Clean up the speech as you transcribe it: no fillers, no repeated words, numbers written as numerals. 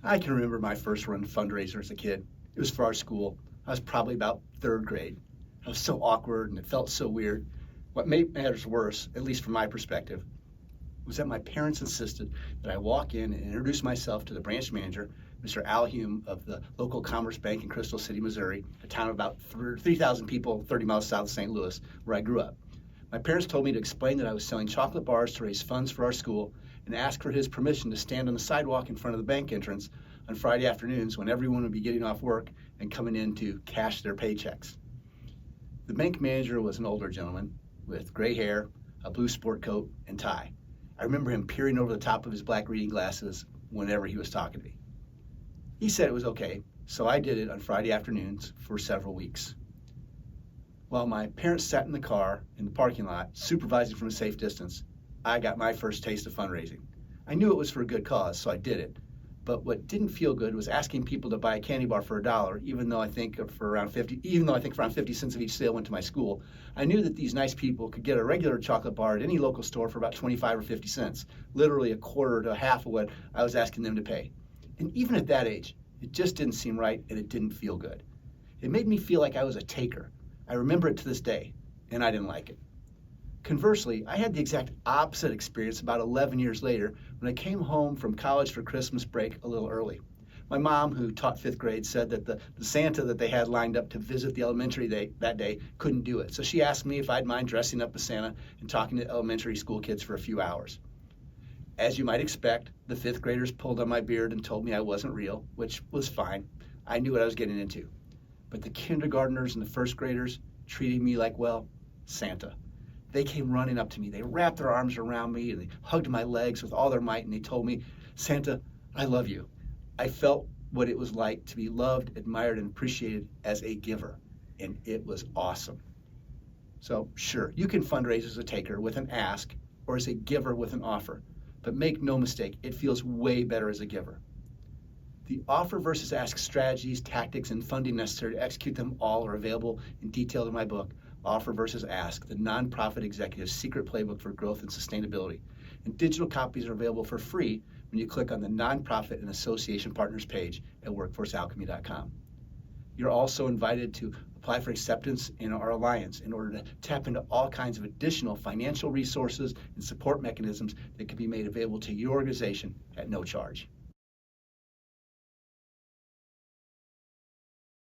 I can remember my first run fundraiser as a kid. It was for our school. I was probably about third grade. I was so awkward and it felt so weird. What made matters worse, at least from my perspective, was that my parents insisted that I walk in and introduce myself to the branch manager, Mr. Al Hume of the local Commerce Bank in Crystal City, Missouri, a town of about 3,000 people 30 miles south of St. Louis, where I grew up. My parents told me to explain that I was selling chocolate bars to raise funds for our school and ask for his permission to stand on the sidewalk in front of the bank entrance on Friday afternoons when everyone would be getting off work and coming in to cash their paychecks. The bank manager was an older gentleman with gray hair, a blue sport coat, and tie. I remember him peering over the top of his black reading glasses whenever he was talking to me. He said it was okay, so I did it on Friday afternoons for several weeks. While my parents sat in the car in the parking lot, supervising from a safe distance, I got my first taste of fundraising. I knew it was for a good cause, so I did it. But what didn't feel good was asking people to buy a candy bar for $1, even though I think around 50 cents of each sale went to my school. I knew that these nice people could get a regular chocolate bar at any local store for about 25 or 50 cents, literally a quarter to half of what I was asking them to pay. And even at that age, it just didn't seem right and it didn't feel good. It made me feel like I was a taker. I remember it to this day, and I didn't like it. Conversely, I had the exact opposite experience about 11 years later when I came home from college for Christmas break a little early. My mom, who taught 5th grade, said that the Santa that they had lined up to visit the elementary that day couldn't do it. So she asked me if I'd mind dressing up as Santa and talking to elementary school kids for a few hours. As you might expect, the 5th graders pulled on my beard and told me I wasn't real, which was fine. I knew what I was getting into. But the kindergartners and the 1st graders treated me like, well, Santa. They came running up to me. They wrapped their arms around me and they hugged my legs with all their might and they told me, Santa, I love you. I felt what it was like to be loved, admired, and appreciated as a giver, and it was awesome. So sure, you can fundraise as a taker with an ask or as a giver with an offer, but make no mistake, it feels way better as a giver. The offer versus ask strategies, tactics, and funding necessary to execute them all are available in detail in my book, Offer versus Ask, the Nonprofit Executive's Secret Playbook for Growth and Sustainability. And digital copies are available for free when you click on the Nonprofit and Association Partners page at workforcealchemy.com. You're also invited to apply for acceptance in our alliance in order to tap into all kinds of additional financial resources and support mechanisms that can be made available to your organization at no charge.